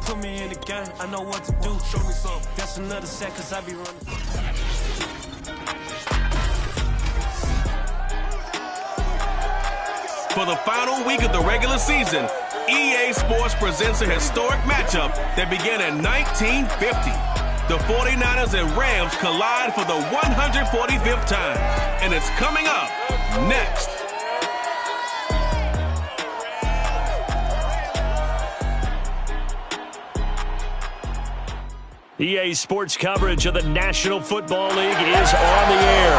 put me in the game, I know what to do. Show me something. That's another set, cause I be running. For the final week of the regular season, EA Sports presents a historic matchup that began in 1950. The 49ers and Rams collide for the 145th time, and it's coming up next. EA Sports coverage of the National Football League is on the air.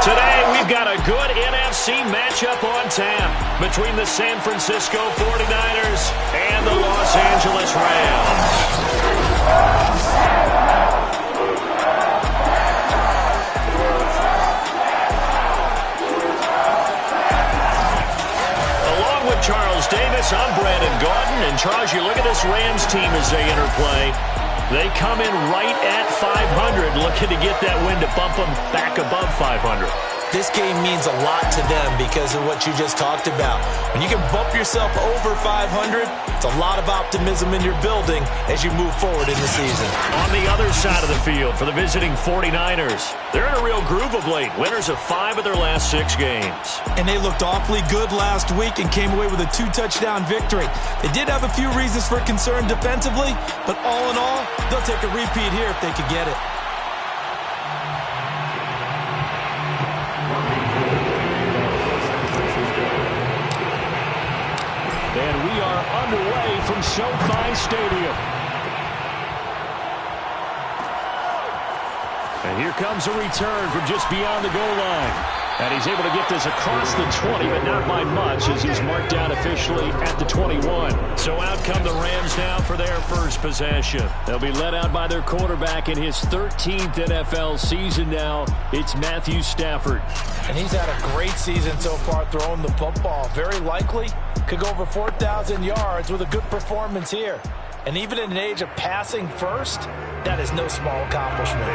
Today, we've got a good NFC matchup on tap between the San Francisco 49ers and the Los Angeles Rams. Along with Charles Davis, I'm Brandon Gaudin. And Charles, you look at this Rams team as they interplay. They come in right at 500, looking to get that win to bump them back above 500. This game means a lot to them because of what you just talked about. When you can bump yourself over 500, it's a lot of optimism in your building as you move forward in the season. On the other side of the field for the visiting 49ers, they're in a real groove of late. Winners of 5 of their last 6 games. And they looked awfully good last week and came away with a 2-touchdown victory. They did have a few reasons for concern defensively, but all in all, they'll take a repeat here if they could get it. And we are underway from SoFi Stadium. And here comes a return from just beyond the goal line. And he's able to get this across the 20, but not by much as he's marked down officially at the 21. So out come the Rams now for their first possession. They'll be led out by their quarterback in his 13th NFL season now. It's Matthew Stafford. And he's had a great season so far throwing the football. Very likely could go over 4,000 yards with a good performance here. And even in an age of passing first, that is no small accomplishment.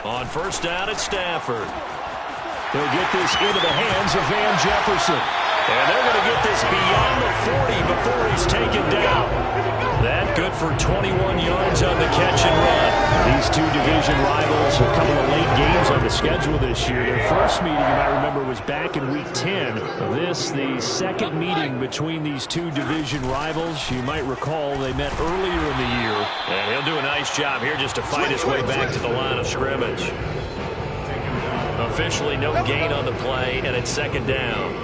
On first down, it's Stafford. They'll get this into the hands of Van Jefferson. And they're going to get this beyond the 40 before he's taken down. That good for 21 yards on the catch and run. These two division rivals, a couple of late games on the schedule this year. Their first meeting, you might remember, was back in Week 10. This, the second meeting between these two division rivals. You might recall they met earlier in the year. And he'll do a nice job here just to fight his way back to the line of scrimmage. Officially no gain on the play, and it's second down.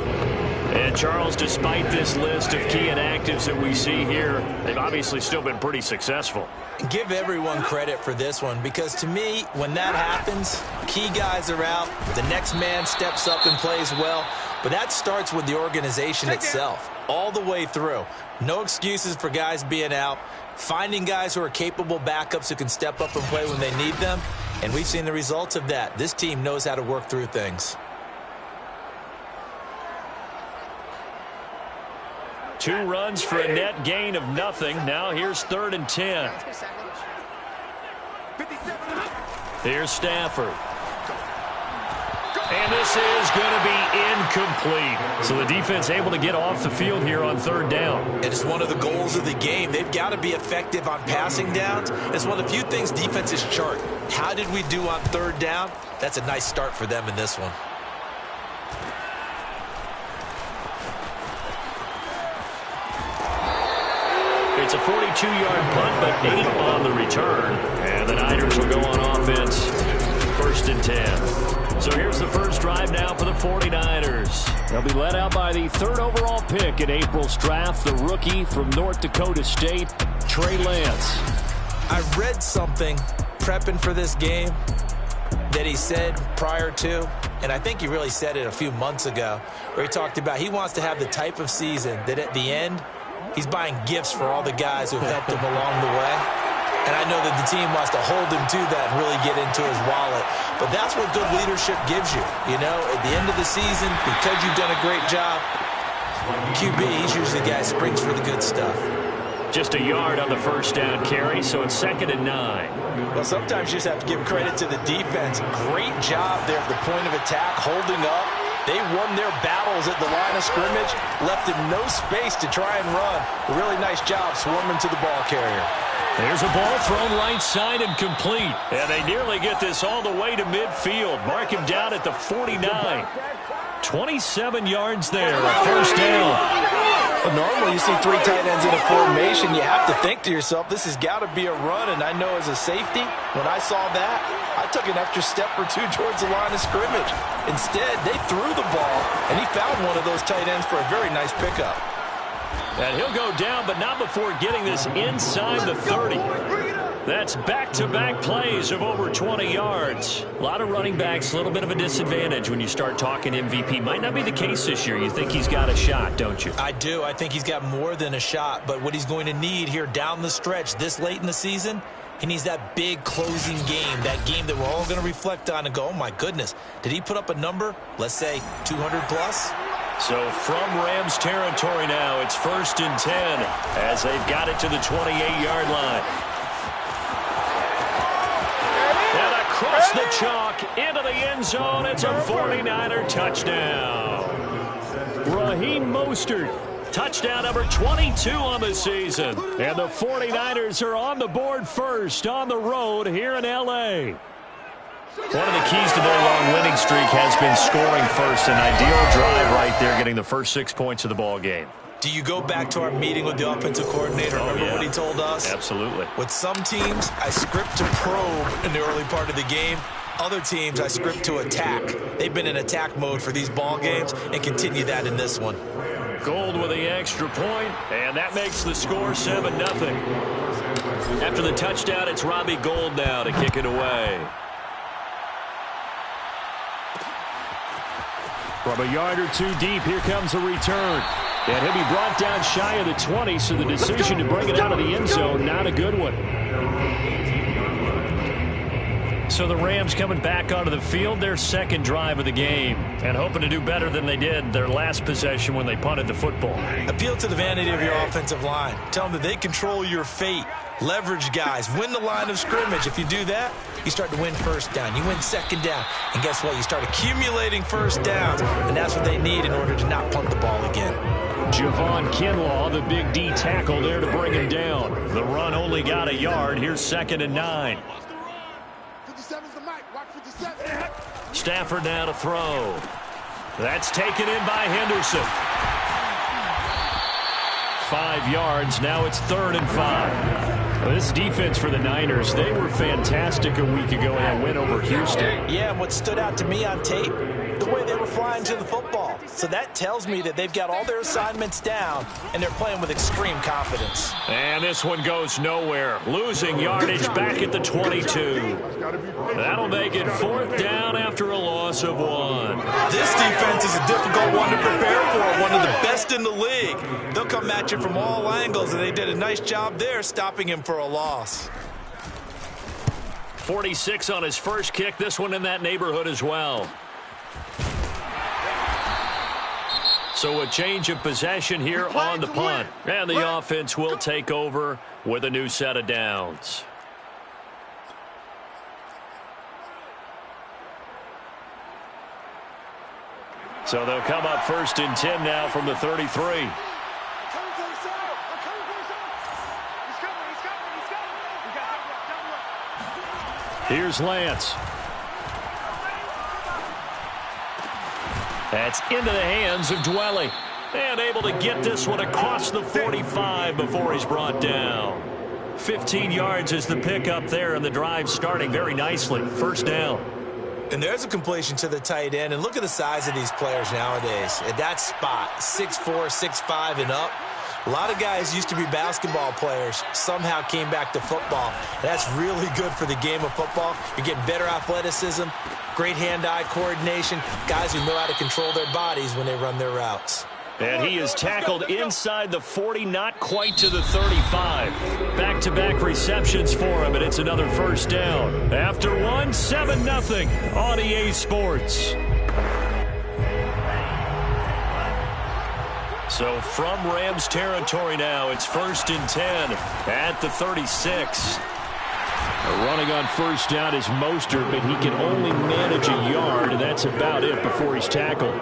And, Charles, despite this list of key inactives that we see here, they've obviously still been pretty successful. Give everyone credit for this one because, to me, when that happens, key guys are out, the next man steps up and plays well, but that starts with the organization itself, all the way through. No excuses for guys being out, finding guys who are capable backups who can step up and play when they need them, and we've seen the results of that. This team knows how to work through things. 2 runs for a net gain of nothing. Now here's 3rd and 10. Here's Stafford. And this is going to be incomplete. So the defense able to get off the field here on 3rd down. And it's one of the goals of the game. They've got to be effective on passing downs. It's one of the few things defenses chart. How did we do on 3rd down? That's a nice start for them in this one. It's a 42-yard punt, but 8 on the return. And the Niners will go on offense, 1st and 10. So here's the first drive now for the 49ers. They'll be led out by the 3rd overall pick in April's draft, the rookie from North Dakota State, Trey Lance. I read something prepping for this game that he said prior to, and I think he really said it a few months ago, where he talked about he wants to have the type of season that at the end, he's buying gifts for all the guys who have helped him along the way. And I know that the team wants to hold him to that and really get into his wallet. But that's what good leadership gives you. You know, at the end of the season, because you've done a great job, QB, he's usually the guy who springs for the good stuff. Just a yard on the first down carry, so it's 2nd and 9. Well, sometimes you just have to give credit to the defense. Great job there at the point of attack, holding up. They won their battles at the line of scrimmage, left him no space to try and run. A really nice job swarming to the ball carrier. There's a ball thrown right side and complete. And they nearly get this all the way to midfield. Mark him down at the 49. 27 yards there, a first down. Well, normally you see 3 tight ends in a formation. You have to think to yourself, this has got to be a run. And I know as a safety, when I saw that, I took an extra step or 2 towards the line of scrimmage. Instead, they threw the ball, and he found one of those tight ends for a very nice pickup. And he'll go down, but not before getting this inside the 30. That's back-to-back plays of over 20 yards. A lot of running backs, a little bit of a disadvantage when you start talking MVP. Might not be the case this year. You think he's got a shot, don't you? I do. I think he's got more than a shot. But what he's going to need here down the stretch this late in the season, he needs that big closing game, that game that we're all going to reflect on and go, oh, my goodness, did he put up a number, let's say 200-plus? So from Rams territory now, it's 1st and 10 as they've got it to the 28-yard line. And across the chalk into the end zone, it's a 49er touchdown. Raheem Mostert, touchdown number 22 on the season. And the 49ers are on the board first on the road here in L.A. One of the keys to their long winning streak has been scoring first. An ideal drive right there, getting the first 6 points of the ball game. Do you go back to our meeting with the offensive coordinator? Remember what he told us? Absolutely. With some teams, I script to probe in the early part of the game. Other teams, I script to attack. They've been in attack mode for these ball games and continue that in this one. Gold with the extra point, and that makes the score 7-0. After the touchdown, it's Robbie Gould now to kick it away. From a yard or 2 deep, here comes a return. And he'll be brought down shy of the 20, so the decision to bring it out of the end zone, not a good one. So the Rams coming back onto the field, their second drive of the game, and hoping to do better than they did their last possession when they punted the football. Appeal to the vanity of your offensive line. Tell them that they control your fate. Leverage guys. Win the line of scrimmage. If you do that, you start to win first down. You win second down. And guess what? You start accumulating first downs. And that's what they need in order to not punt the ball again. Javon Kinlaw, the big D tackle there to bring him down. The run only got a yard. Here's 2nd and 9. Stafford now to throw. That's taken in by Henderson. 5 yards. Now it's 3rd and 5. Well, this defense for the Niners, they were fantastic a week ago in that win over Houston. Yeah, and what stood out to me on tape, the way they were flying to the football. So that tells me that they've got all their assignments down, and they're playing with extreme confidence. And this one goes nowhere. Losing yardage back at the 22. That'll make it 4th down after a loss of 1. This defense is a difficult one to prepare for, one of the best in the league. They'll come at you from all angles, and they did a nice job there stopping him for a loss. 46 on his first kick. This one in that neighborhood as well. So a change of possession here on the punt. And the offense will take over with a new set of downs. So they'll come up 1st and 10 now from the 33. Here's Lance. That's into the hands of Dwelly. And able to get this one across the 45 before he's brought down. 15 yards is the pickup there, and the drive starting very nicely. 1st down. And there's a completion to the tight end. And look at the size of these players nowadays. At that spot, 6'4", 6'5", and up. A lot of guys used to be basketball players, somehow came back to football. That's really good for the game of football. You're getting better athleticism, great hand-eye coordination, guys who know how to control their bodies when they run their routes. And he is tackled inside the 40, not quite to the 35. Back-to-back receptions for him, and it's another 1st down. After one, 7-0 on EA Sports. So from Rams territory now, it's 1st and 10 at the 36. Running on first down is Mostert, but he can only manage a yard, and that's about it before he's tackled.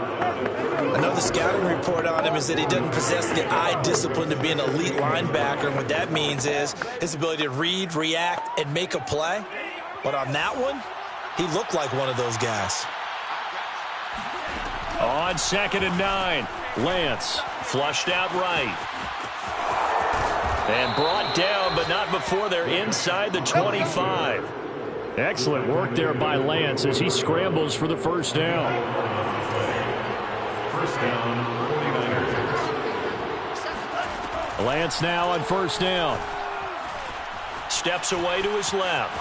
Another scouting report on him is that he doesn't possess the eye discipline to be an elite linebacker, and what that means is his ability to read, react, and make a play. But on that one, he looked like one of those guys. On 2nd and 9, Lance flushed out right. And brought down, but not before they're inside the 25. Excellent work there by Lance as he scrambles for the first down. First down, 49ers. Lance now on first down. Steps away to his left.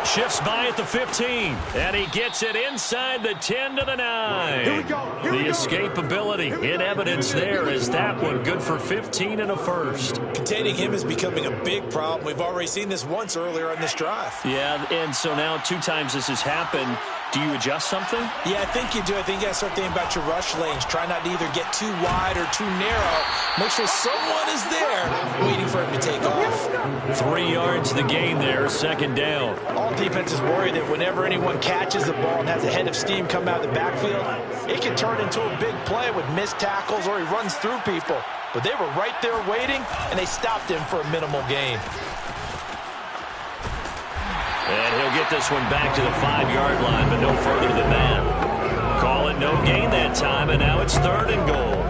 Shifts by at the 15, and he gets it inside the 10 to the 9. The escapability in evidence there is that one good for 15 and a first. Containing him is becoming a big problem. We've already seen this once earlier on this drive. Yeah, and so now 2 times this has happened. Do you adjust something? Yeah, I think you do. I think you got to start thinking about your rush lanes. Try not to either get too wide or too narrow. Make sure someone is there waiting for him to take off. 3 yards the gain there, 2nd down. All defenses worry that whenever anyone catches the ball and has a head of steam come out of the backfield, it can turn into a big play with missed tackles or he runs through people. But they were right there waiting, and they stopped him for a minimal gain. And he'll get this one back to the 5-yard line, but no further than that. Call it no gain that time, and now it's 3rd and goal.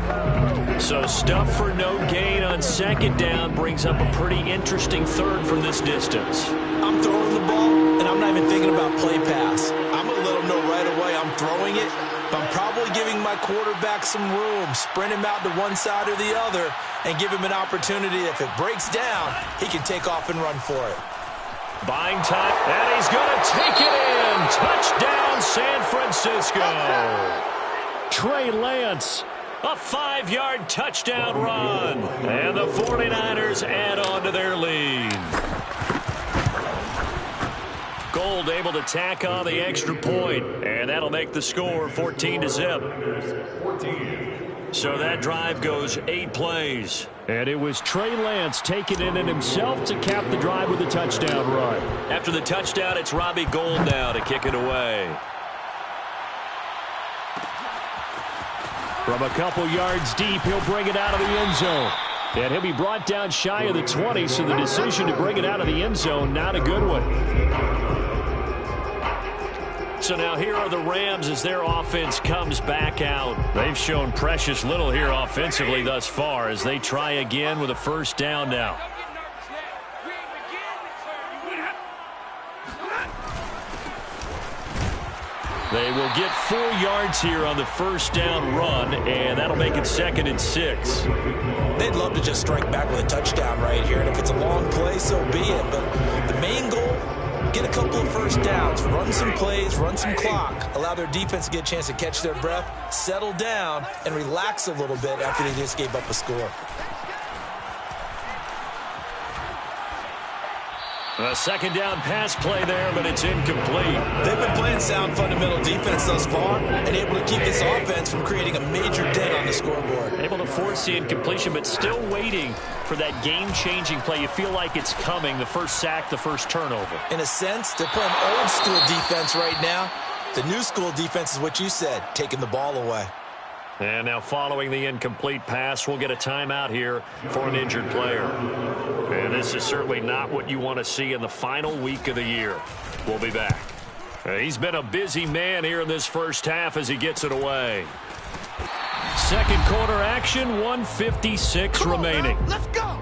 So stuff for no gain on 2nd down brings up a pretty interesting 3rd from this distance. I'm throwing the ball, and I'm not even thinking about play pass. I'm going to let him know right away I'm throwing it, but I'm probably giving my quarterback some room, sprint him out to one side or the other, and give him an opportunity. If it breaks down, he can take off and run for it. Buying time, and he's going to take it in. Touchdown, San Francisco. Trey Lance, a 5-yard touchdown run. And the 49ers add on to their lead. Gold able to tack on the extra point, and that'll make the score 14-0. So that drive goes 8 plays. And it was Trey Lance taking it in himself to cap the drive with a touchdown run. After the touchdown, it's Robbie Gould now to kick it away. From a couple yards deep, he'll bring it out of the end zone. And he'll be brought down shy of the 20, so the decision to bring it out of the end zone, not a good one. So now here are the Rams as their offense comes back out. They've shown precious little here offensively thus far as they try again with a first down now. They will get 4 yards here on the first down run, and that'll make it 2nd and 6. They'd love to just strike back with a touchdown right here, and if it's a long play, so be it. But the main goal, get a couple of first downs, run some plays, run some clock, allow their defense to get a chance to catch their breath, settle down, and relax a little bit after they just gave up a score. A 2nd down pass play there, but it's incomplete. They've been playing sound fundamental defense thus far and able to keep this offense from creating a major dent on the scoreboard. Able to force the incompletion, but still waiting for that game-changing play. You feel like it's coming, the first sack, the first turnover. In a sense, they're playing old-school defense right now. The new-school defense is what you said, taking the ball away. And now following the incomplete pass, we'll get a timeout here for an injured player. And this is certainly not what you want to see in the final week of the year. We'll be back. He's been a busy man here in this first half as he gets it away. Second quarter action, 1:56 remaining. Let's go.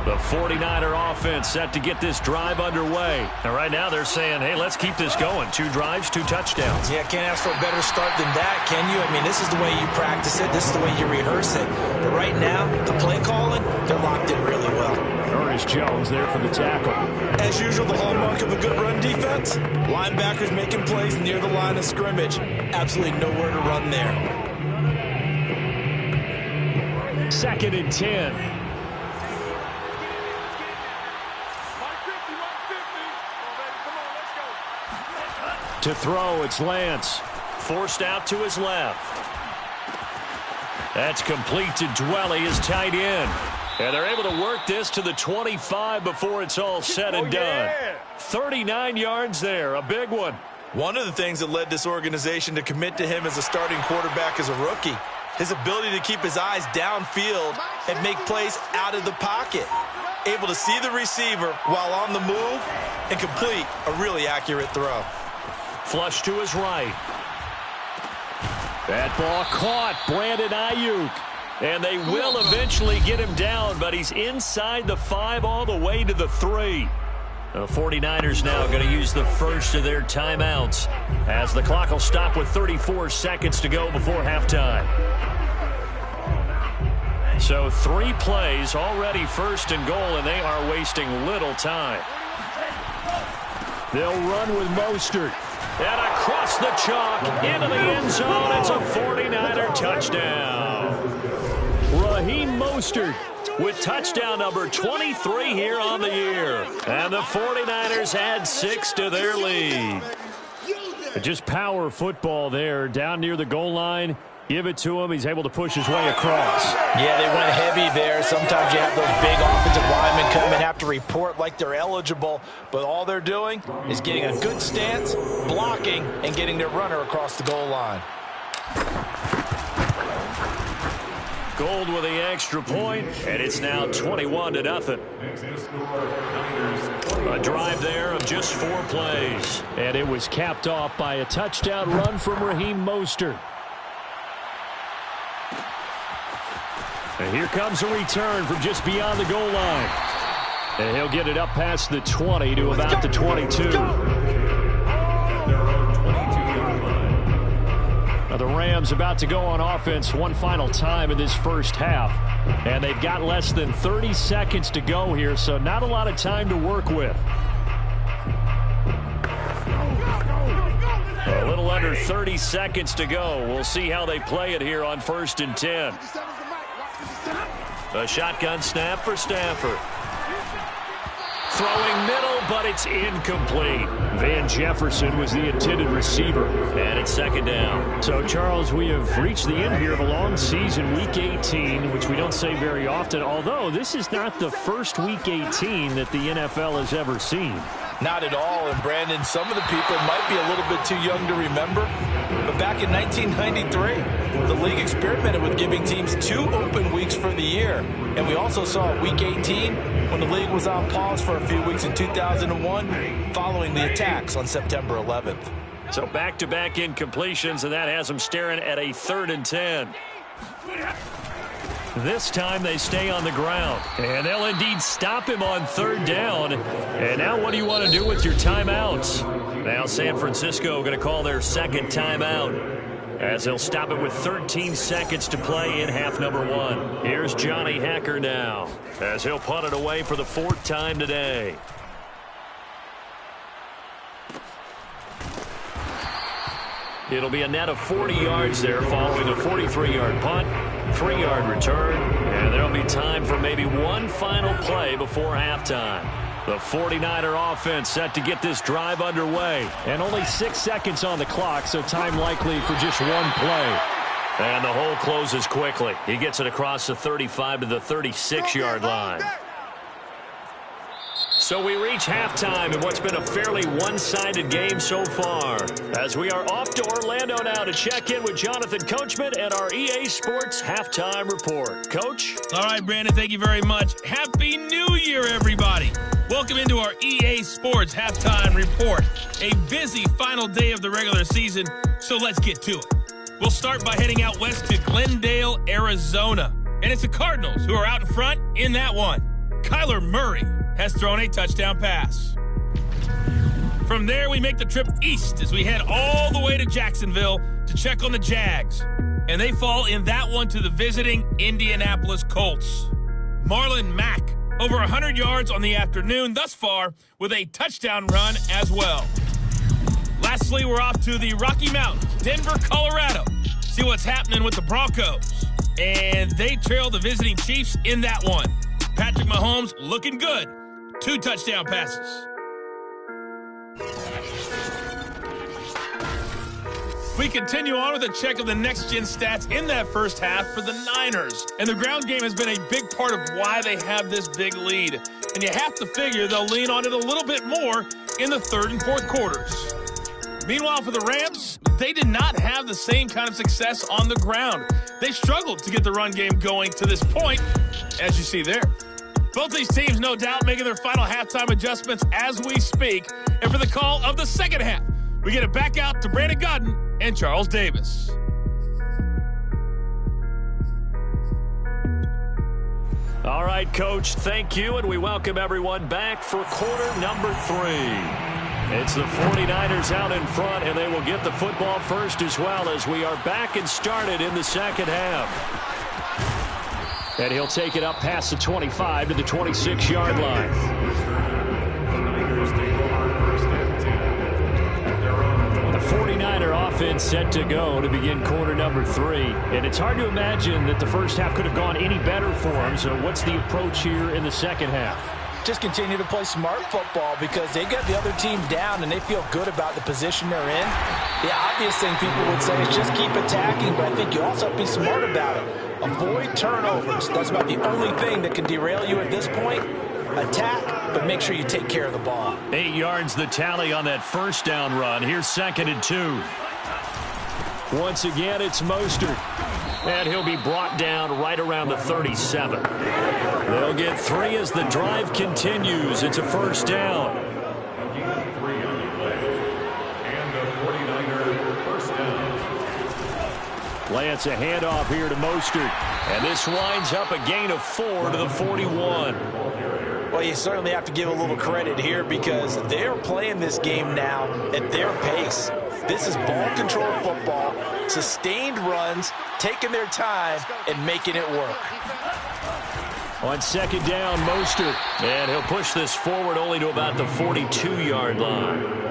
The 49er offense set to get this drive underway. And right now they're saying, hey, let's keep this going. 2 drives, 2 touchdowns. Yeah, can't ask for a better start than that, can you? I mean, this is the way you practice it. This is the way you rehearse it. But right now, the play calling, they're locked in really well. Ernest Jones there for the tackle. As usual, the hallmark of a good run defense, linebackers making plays near the line of scrimmage. Absolutely nowhere to run there. 2nd and 10. To throw, it's Lance. Forced out to his left. That's complete to Dwelly, his tight end. And they're able to work this to the 25 before it's all said and done. 39 yards there, a big one. One of the things that led this organization to commit to him as a starting quarterback as a rookie, his ability to keep his eyes downfield and make plays out of the pocket. Able to see the receiver while on the move and complete a really accurate throw. Flush to his right. That ball caught. Brandon Ayuk. And they will eventually get him down, but he's inside the 5 all the way to the 3. The 49ers now going to use the first of their timeouts as the clock will stop with 34 seconds to go before halftime. So 3 plays, already 1st and goal, and they are wasting little time. They'll run with Mostert. And across the chalk, into the end zone, it's a 49er touchdown. Raheem Mostert with touchdown number 23 here on the year. And the 49ers add 6 to their lead. Just power football there, down near the goal line. Give it to him. He's able to push his way across. Yeah, they went heavy there. Sometimes you have those big offensive linemen come and have to report like they're eligible, but all they're doing is getting a good stance, blocking, and getting their runner across the goal line. Gold with the extra point, and it's now 21-0. A drive there of just 4 plays. And it was capped off by a touchdown run from Raheem Mostert. And here comes a return from just beyond the goal line. And he'll get it up past the 20 to about the 22. Now the Rams about to go on offense one final time in this first half. And they've got less than 30 seconds to go here, so not a lot of time to work with. A little under 30 seconds to go. We'll see how they play it here on 1st and 10. A shotgun snap for Stafford. Throwing middle, but it's incomplete. Van Jefferson was the intended receiver. And it's 2nd down. So, Charles, we have reached the end here of a long season, Week 18, which we don't say very often, although this is not the first Week 18 that the NFL has ever seen. Not at all, and Brandon, some of the people might be a little bit too young to remember, but back in 1993, the league experimented with giving teams 2 open weeks for the year, and we also saw Week 18 when the league was on pause for a few weeks in 2001 following the attacks on September 11th. So back-to-back incompletions, and that has them staring at a 3rd and 10. This time they stay on the ground, and they'll indeed stop him on 3rd down. And now what do you want to do with your timeouts? Now San Francisco going to call their 2nd timeout as they'll stop it with 13 seconds to play in half number 1. Here's Johnny Hacker now as he'll punt it away for the 4th time today. It'll be a net of 40 yards there following a 43-yard punt, 3-yard return, and there'll be time for maybe one final play before halftime. The 49er offense set to get this drive underway. And only 6 seconds on the clock, so time likely for just one play. And the hole closes quickly. He gets it across the 35 to the 36-yard line. So we reach halftime in what's been a fairly one-sided game so far. As we are off to Orlando now to check in with Jonathan Coachman and our EA Sports Halftime Report. Coach? All right, Brandon, thank you very much. Happy New Year, everybody. Welcome into our EA Sports Halftime Report. A busy final day of the regular season, so let's get to it. We'll start by heading out west to Glendale, Arizona. And it's the Cardinals who are out in front in that one. Kyler Murray has thrown a touchdown pass. From there, we make the trip east as we head all the way to Jacksonville to check on the Jags. And they fall in that one to the visiting Indianapolis Colts. Marlon Mack, over 100 yards on the afternoon thus far with a touchdown run as well. Lastly, we're off to the Rocky Mountains, Denver, Colorado. See what's happening with the Broncos. and they trail the visiting Chiefs in that one. Patrick Mahomes looking good. 2 touchdown passes. We continue on with a check of the next-gen stats in that first half for the Niners. And the ground game has been a big part of why they have this big lead. And you have to figure they'll lean on it a little bit more in the third and fourth quarters. Meanwhile, for the Rams, they did not have the same kind of success on the ground. They struggled to get the run game going to this point, as you see there. Both these teams, no doubt, making their final halftime adjustments as we speak. And for the call of the second half, we get it back out to Brandon Godden and Charles Davis. All right, Coach, thank you, and we welcome everyone back for quarter number 3. It's the 49ers out in front, and they will get the football first as well as we are back and started in the second half. And he'll take it up past the 25 to the 26-yard line. The 49er offense set to go to begin quarter number 3. And it's hard to imagine that the first half could have gone any better for them. So what's the approach here in the second half? Just continue to play smart football because they got the other team down and they feel good about the position they're in. The obvious thing people would say is just keep attacking, but I think you also have to be smart about it. Avoid turnovers. That's about the only thing that can derail you at this point. Attack, but make sure you take care of the ball. 8 yards the tally on that first down run. Here's 2nd and 2. Once again, it's Mostert. And he'll be brought down right around the 37. They'll get 3 as the drive continues. It's a first down. Lance, a handoff here to Mostert. And this winds up a gain of 4 to the 41. Well, you certainly have to give a little credit here because they're playing this game now at their pace. This is ball control football, sustained runs, taking their time, and making it work. On 2nd down, Mostert. And he'll push this forward only to about the 42-yard line.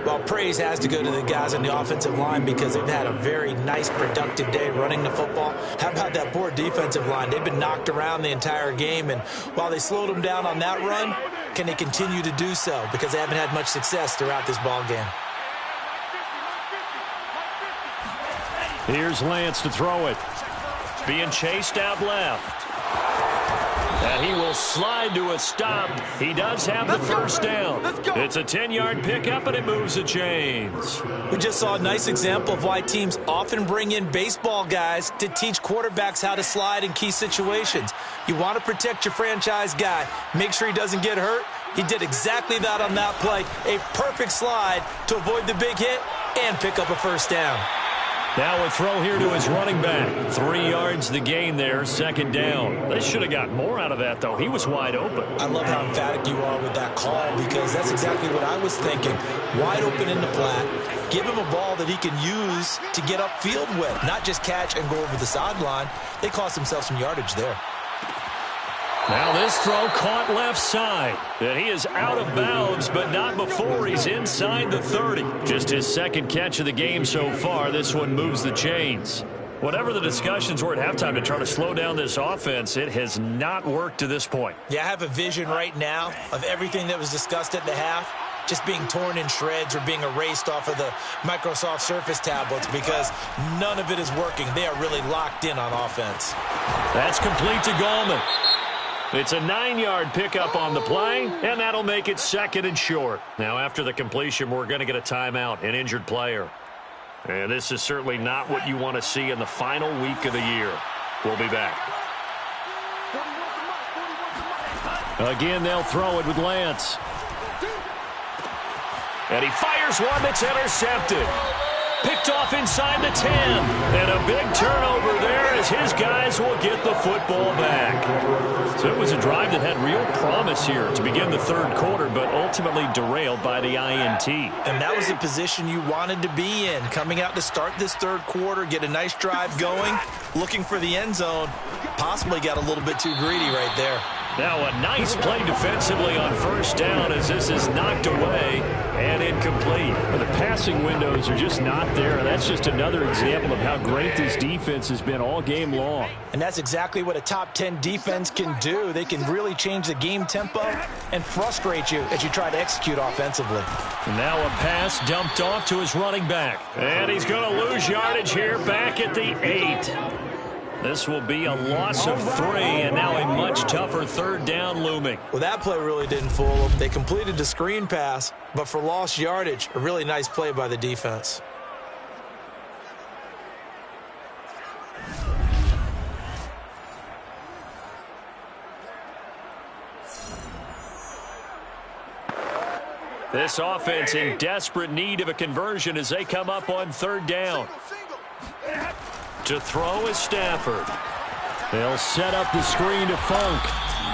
Well, praise has to go to the guys on the offensive line because they've had a very nice, productive day running the football. How about that poor defensive line? They've been knocked around the entire game, and while they slowed them down on that run, can they continue to do so? Because they haven't had much success throughout this ball game. Here's Lance to throw it. Being chased out left. And he will slide to a stop. He does have the first down. It's a 10-yard pickup, and it moves the chains. We just saw a nice example of why teams often bring in baseball guys to teach quarterbacks how to slide in key situations. You want to protect your franchise guy. Make sure he doesn't get hurt. He did exactly that on that play. A perfect slide to avoid the big hit and pick up a first down. Now a throw here to his running back. 3 yards the gain there, 2nd down. They should have got more out of that, though. He was wide open. I love how emphatic you are with that call because that's exactly what I was thinking. Wide open in the flat. Give him a ball that he can use to get upfield with, not just catch and go over the sideline. They cost themselves some yardage there. Now this throw caught left side. And he is out of bounds, but not before he's inside the 30. Just his 2nd catch of the game so far. This one moves the chains. Whatever the discussions were at halftime to try to slow down this offense, it has not worked to this point. Yeah, I have a vision right now of everything that was discussed at the half just being torn in shreds or being erased off of the Microsoft Surface tablets because none of it is working. They are really locked in on offense. That's complete to Gallman. It's a 9-yard pickup on the play, and that'll make it 2nd and short. Now, after the completion, we're going to get a timeout, an injured player. And this is certainly not what you want to see in the final week of the year. We'll be back. Again, they'll throw it with Lance. And he fires one that's intercepted. Picked off inside the 10. And a big turnover there as his guys will get the football back. So it was a drive that had real promise here to begin the 3rd quarter, but ultimately derailed by the INT. And that was the position you wanted to be in. Coming out to start this 3rd quarter, get a nice drive going, looking for the end zone. Possibly got a little bit too greedy right there. Now a nice play defensively on first down as this is knocked away and incomplete. Well, the passing windows are just not there. That's just another example of how great this defense has been all game long. And that's exactly what a top 10 defense can do. They can really change the game tempo and frustrate you as you try to execute offensively. And now a pass dumped off to his running back. And he's going to lose yardage here back at the 8. This will be a loss of 3, and now a much tougher third down looming. Well, that play really didn't fool them. They completed the screen pass, but for lost yardage, a really nice play by the defense. This offense in desperate need of a conversion as they come up on third down. To throw is Stafford. They'll set up the screen to Funk.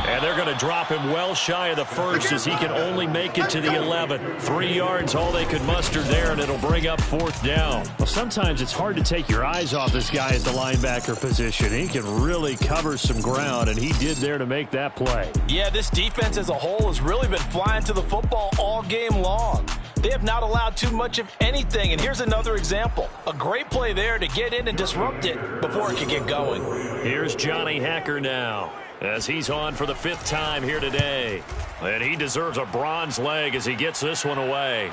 And they're going to drop him well shy of the first as he can only make it to the 11. 3 yards, all they could muster there, and it'll bring up fourth down. Well, sometimes it's hard to take your eyes off this guy at the linebacker position. He can really cover some ground, and he did there to make that play. Yeah, this defense as a whole has really been flying to the football all game long. They have not allowed too much of anything, and here's another example. A great play there to get in and disrupt it before it could get going. Here's Johnny Hacker now, as he's on for the 5th time here today. And he deserves a bronze leg as he gets this one away.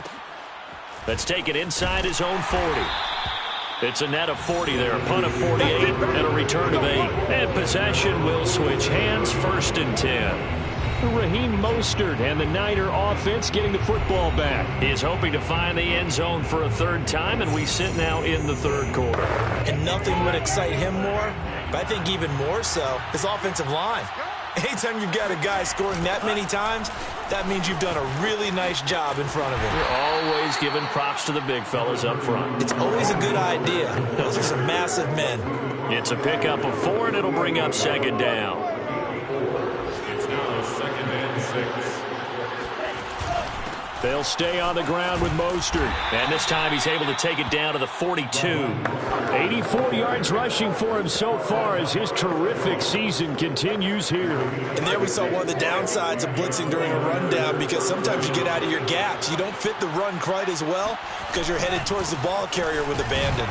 Let's take it inside his own 40. It's a net of 40 there, a punt of 48, and a return of 8. And possession will switch hands, 1st and 10. Raheem Mostert and the Niner offense getting the football back. He is hoping to find the end zone for a 3rd time, and we sit now in the 3rd quarter. And nothing would excite him more, but I think even more so, his offensive line. Anytime you've got a guy scoring that many times, that means you've done a really nice job in front of him. You're always giving props to the big fellas up front. It's always a good idea. Those are some massive men. It's a pickup of 4, and it'll bring up 2nd down. They'll stay on the ground with Mostert. And this time he's able to take it down to the 42. 84 yards rushing for him so far as his terrific season continues here. And there we saw one of the downsides of blitzing during a rundown, because sometimes you get out of your gaps. You don't fit the run quite as well because you're headed towards the ball carrier with abandon.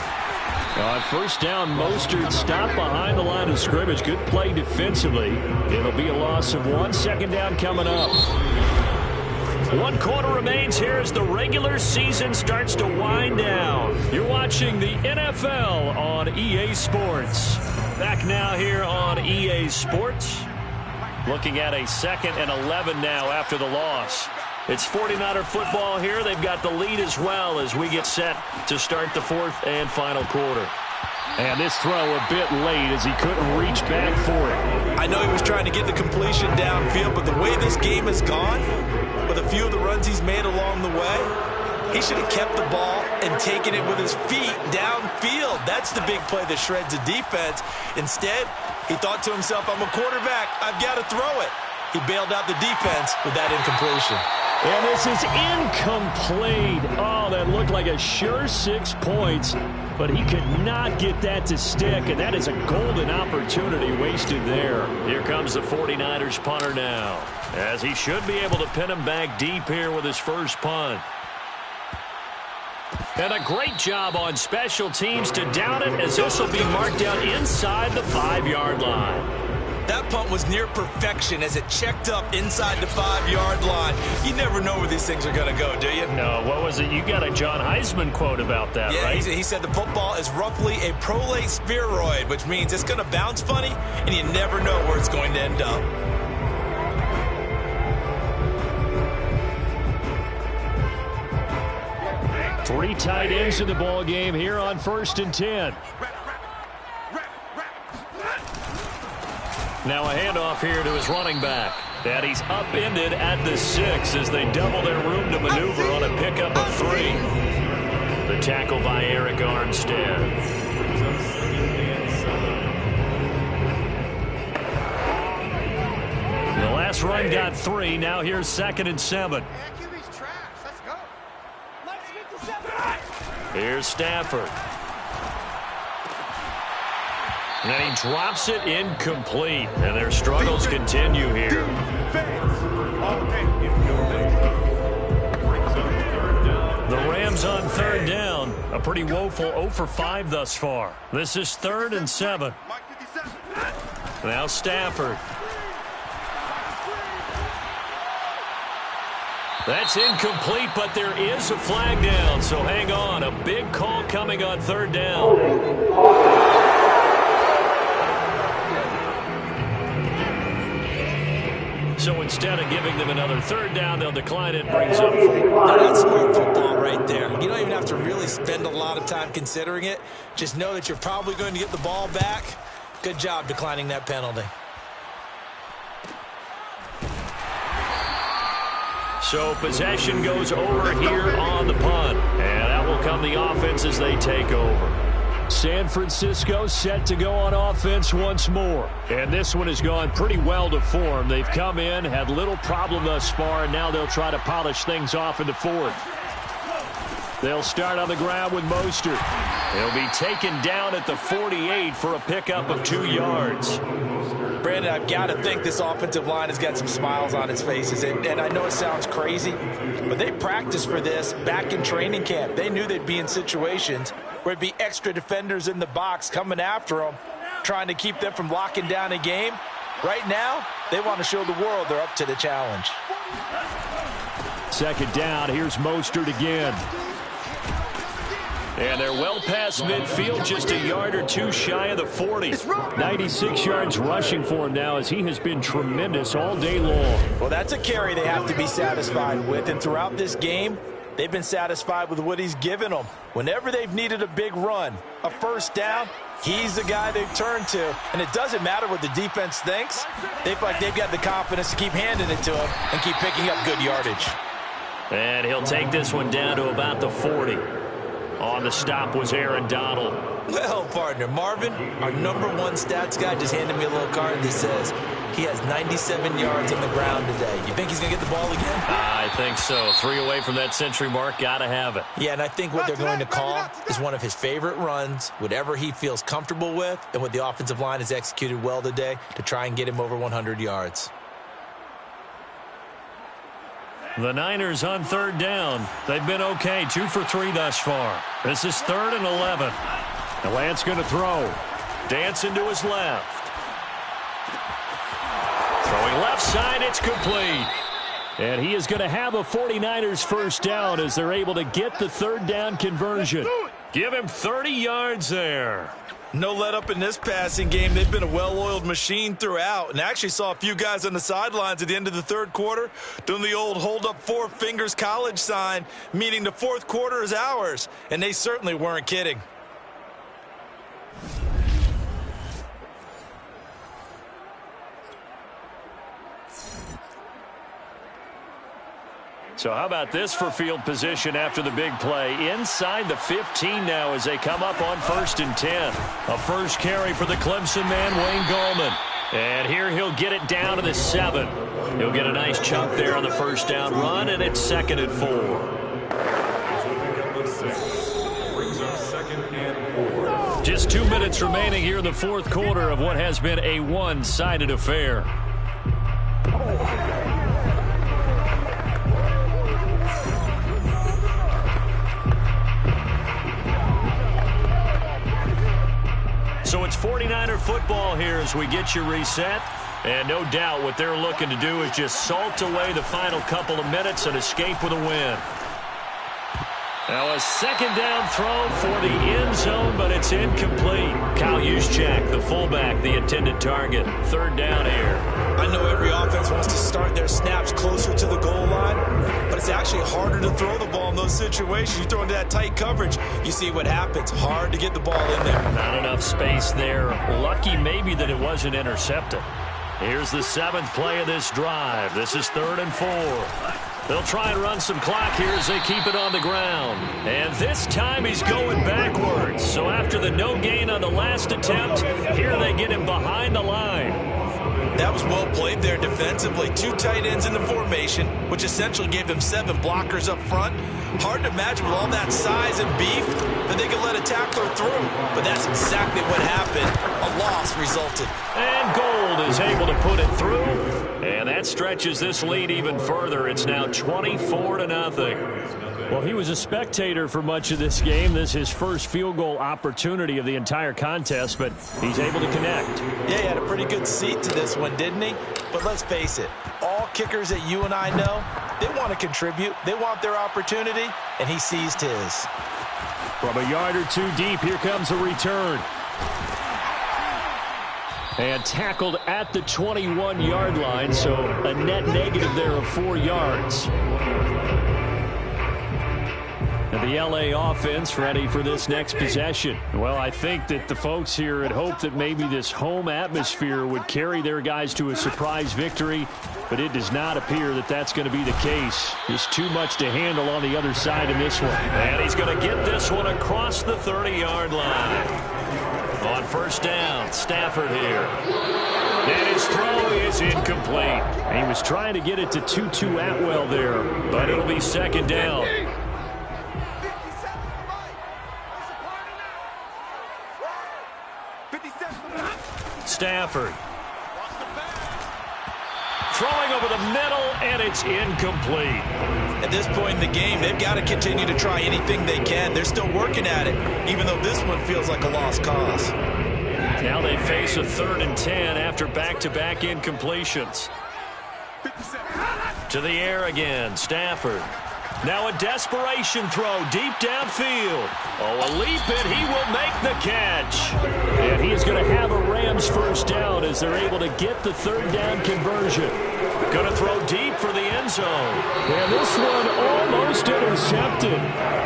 On first down, Mostert stopped behind the line of scrimmage. Good play defensively. It'll be a loss of 1. 2nd down coming up. 1 quarter remains here as the regular season starts to wind down. You're watching the NFL on EA Sports. Back now here on EA Sports. Looking at a 2nd and 11 now after the loss. It's 49er football here. They've got the lead as well as we get set to start the 4th and final quarter. And this throw a bit late as he couldn't reach back for it. I know he was trying to get the completion downfield, but the way this game has gone, with a few of the runs he's made along the way, he should have kept the ball and taken it with his feet downfield. That's the big play that shreds the defense. Instead, he thought to himself, I'm a quarterback, I've got to throw it. He bailed out the defense with that incompletion. And this is incomplete. Oh, that looked like a sure 6 points, but he could not get that to stick, and that is a golden opportunity wasted there. Here comes the 49ers punter now, as he should be able to pin him back deep here with his first punt. And a great job on special teams to down it, as this will be marked out inside the 5-yard line. That punt was near perfection as it checked up inside the 5-yard line. You never know where these things are going to go, do you? No, what was it? You got a John Heisman quote about that, yeah, right? He said the football is roughly a prolate spheroid, which means it's going to bounce funny, and you never know where it's going to end up. Three tight ends in the ball game here on 1st and 10. Now a handoff here to his running back. And he's upended at the 6 as they double their room to maneuver on a pickup of 3. The tackle by Eric Armstead. The last run got 3. Now here's 2nd and 7. Here's Stafford. And he drops it incomplete. And their struggles continue here. The Rams on third down. A pretty woeful 0 for 5 thus far. This is 3rd and 7. Now Stafford. That's incomplete, but there is a flag down, so hang on. A big call coming on third down. So instead of giving them another third down, they'll decline it, brings up. Now that's smart football right there. You don't even have to really spend a lot of time considering it. Just know that you're probably going to get the ball back. Good job declining that penalty. So possession goes over here on the punt. And that will come the offense as they take over. San Francisco set to go on offense once more. And this one has gone pretty well to form. They've come in, had little problem thus far, and now they'll try to polish things off in the fourth. They'll start on the ground with Mostert. He'll be taken down at the 48 for a pickup of 2 yards. Brandon, I've got to think this offensive line has got some smiles on its faces. And I know it sounds crazy, but they practiced for this back in training camp. They knew they'd be in situations where it'd be extra defenders in the box coming after them, trying to keep them from locking down a game. Right now, they want to show the world they're up to the challenge. Second down, here's Mostert again. And they're well past midfield, just a yard or 2 shy of the 40. 96 yards rushing for him now as he has been tremendous all day long. Well, that's a carry they have to be satisfied with. And throughout this game, they've been satisfied with what he's given them. Whenever they've needed a big run, a first down, he's the guy they've turned to. And it doesn't matter what the defense thinks. They feel like they've got the confidence to keep handing it to him and keep picking up good yardage. And he'll take this one down to about the 40. On the stop was Aaron Donald. Well, partner, Marvin, our #1 stats guy, just handed me a little card that says he has 97 yards on the ground today. You think he's going to get the ball again? I think so. 3 away from that century mark. Got to have it. Yeah, and I think what they're going to call is one of his favorite runs, whatever he feels comfortable with, and what the offensive line has executed well today to try and get him over 100 yards. The Niners on third down. They've been okay. 2 for 3 thus far. This is 3rd and 11. And Lance going to throw. Dancing to his left. Throwing left side. It's complete. And he is going to have a 49ers first down as they're able to get the third down conversion. Give him 30 yards there. No let up in this passing game. They've been a well-oiled machine throughout. And actually saw a few guys on the sidelines at the end of the third quarter doing the old hold up 4 fingers college sign, meaning the fourth quarter is ours. And they certainly weren't kidding. So how about this for field position after the big play? Inside the 15 now as they come up on 1st and 10. A first carry for the Clemson man, Wayne Gallman. And here he'll get it down to the 7. He'll get a nice chunk there on the first down run, and it's 2nd and 4. Just 2 minutes remaining here in the fourth quarter of what has been a one-sided affair. So it's 49er football here as we get you reset. And no doubt what they're looking to do is just salt away the final couple of minutes and escape with a win. Now a second down throw for the end zone, but it's incomplete. Kyle Juszczyk, the fullback, the intended target. Third down here. I know every offense wants to start their snaps closer to the goal line, but it's actually harder to throw the ball in those situations. You throw into that tight coverage, you see what happens. Hard to get the ball in there. Not enough space there. Lucky maybe that it wasn't intercepted. Here's the 7th play of this drive. This is 3rd and 4. They'll try and run some clock here as they keep it on the ground. And this time he's going backwards. So after the no gain on the last attempt, here they get him behind the line. That was well played there defensively. 2 tight ends in the formation, which essentially gave them 7 blockers up front. Hard to imagine with all that size and beef that they could let a tackler through. But that's exactly what happened. A loss resulted. And Gold is able to put it through. And that stretches this lead even further. It's now 24-0. Well, he was a spectator for much of this game. This is his first field goal opportunity of the entire contest, but he's able to connect. Yeah, he had a pretty good seat to this one, didn't he? But let's face it, all kickers that you and I know, they want to contribute. They want their opportunity, and he seized his. From a yard or 2 deep, here comes a return. And tackled at the 21-yard line, so a net negative there of 4 yards. And the LA offense ready for this next possession. Well, I think that the folks here had hoped that maybe this home atmosphere would carry their guys to a surprise victory, but it does not appear that that's going to be the case. Just too much to handle on the other side in this one. And he's going to get this one across the 30-yard line. On first down, Stafford here. And his throw is incomplete. He was trying to get it to Tutu Atwell there, but it'll be second down. Stafford. Throwing over the middle, and it's incomplete. At this point in the game, they've got to continue to try anything they can. They're still working at it, even though this one feels like a lost cause. Now they face a 3rd and 10 after back-to-back incompletions. To the air again, Stafford. Now a desperation throw deep downfield. Oh, a leap, and he will make the catch. And he is going to have a Rams first down as they're able to get the 3rd down conversion. Going to throw deep for the end zone. And this one almost intercepted.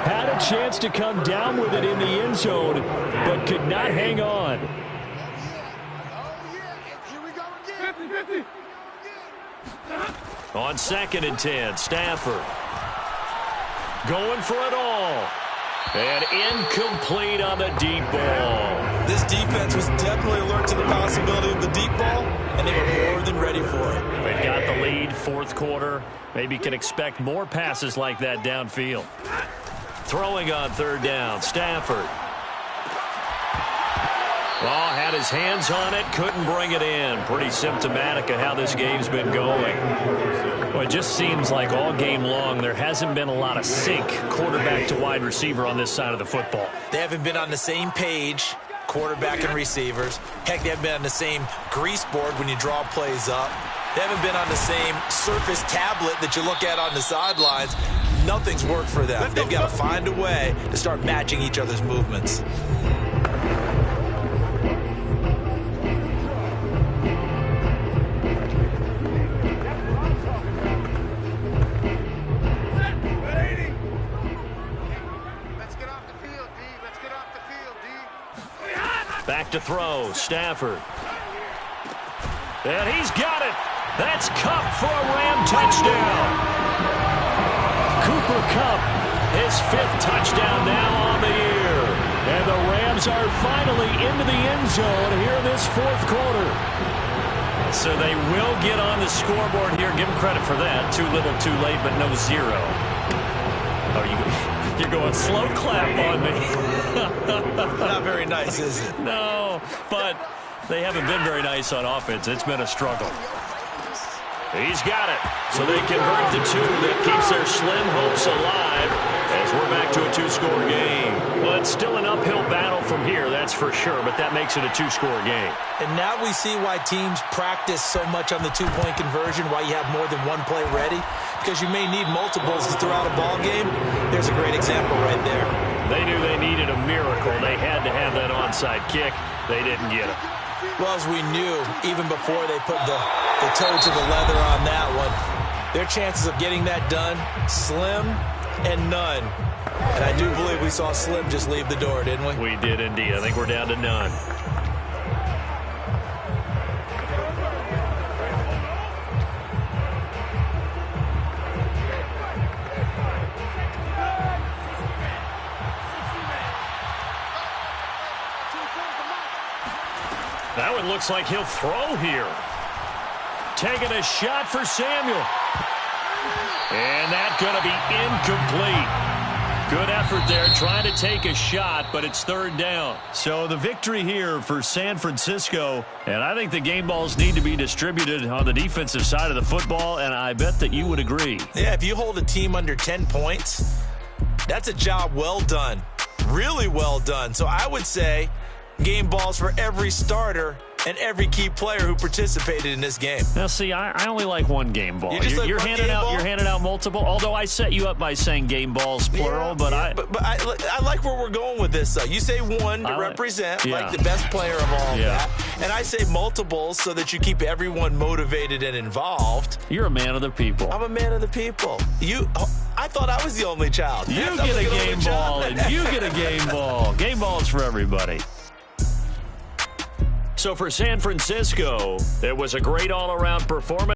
Had a chance to come down with it in the end zone, but could not hang on. On 2nd and 10, Stafford. Going for it all. And incomplete on the deep ball. This defense was definitely alert to the possibility of the deep ball, and they were more than ready for it. They've got the lead, 4th quarter. Maybe can expect more passes like that downfield. Throwing on 3rd down, Stafford. Oh, had his hands on it, couldn't bring it in. Pretty symptomatic of how this game's been going. Well, it just seems like all game long there hasn't been a lot of sync quarterback to wide receiver on this side of the football. They haven't been on the same page, quarterback and receivers. Heck, they haven't been on the same grease board when you draw plays up. They haven't been on the same surface tablet that you look at on the sidelines. Nothing's worked for them. They've got to find a way to start matching each other's movements. Back to throw, Stafford. And he's got it. That's Kupp for a Ram touchdown. Cooper Kupp, his 5th touchdown now on the year. And the Rams are finally into the end zone here in this 4th quarter. So they will get on the scoreboard here. Give them credit for that. Too little, too late, but no 0. Oh, you're going slow clap on me. Not very nice, is it? No, but they haven't been very nice on offense. It's been a struggle. He's got it. So they convert the 2. That keeps their slim hopes alive as we're back to a 2-score game. Well, it's still an uphill battle from here, that's for sure, but that makes it a 2-score game. And now we see why teams practice so much on the 2-point conversion, why you have more than one play ready, because you may need multiples throughout a ball game. There's a great example right there. They knew they needed a miracle. They had to have that onside kick. They didn't get it. Well, as we knew, even before they put the toe to the leather on that one, their chances of getting that done, slim and none. And I do believe we saw Slim just leave the door, didn't we? We did indeed. I think we're down to none. That one looks like he'll throw here. taking a shot for Samuel. And that's going to be incomplete. Good effort there trying to take a shot, but it's third down. So the victory here for San Francisco, and I think the game balls need to be distributed on the defensive side of the football, and I bet that you would agree. Yeah, if you hold a team under 10 points, that's a job well done. Really well done. So I would say game balls for every starter and every key player who participated in this game. Now, see, I only like one game ball. You're handing out multiple. Although I set you up by saying game balls plural, but I like where we're going with this. Though you say one to represent like the best player of all that, and I say multiples so that you keep everyone motivated and involved. You're a man of the people. I'm a man of the people. I thought I was the only child. You get a game ball, and you get a game ball. Game balls for everybody. So for San Francisco, it was a great all-around performance.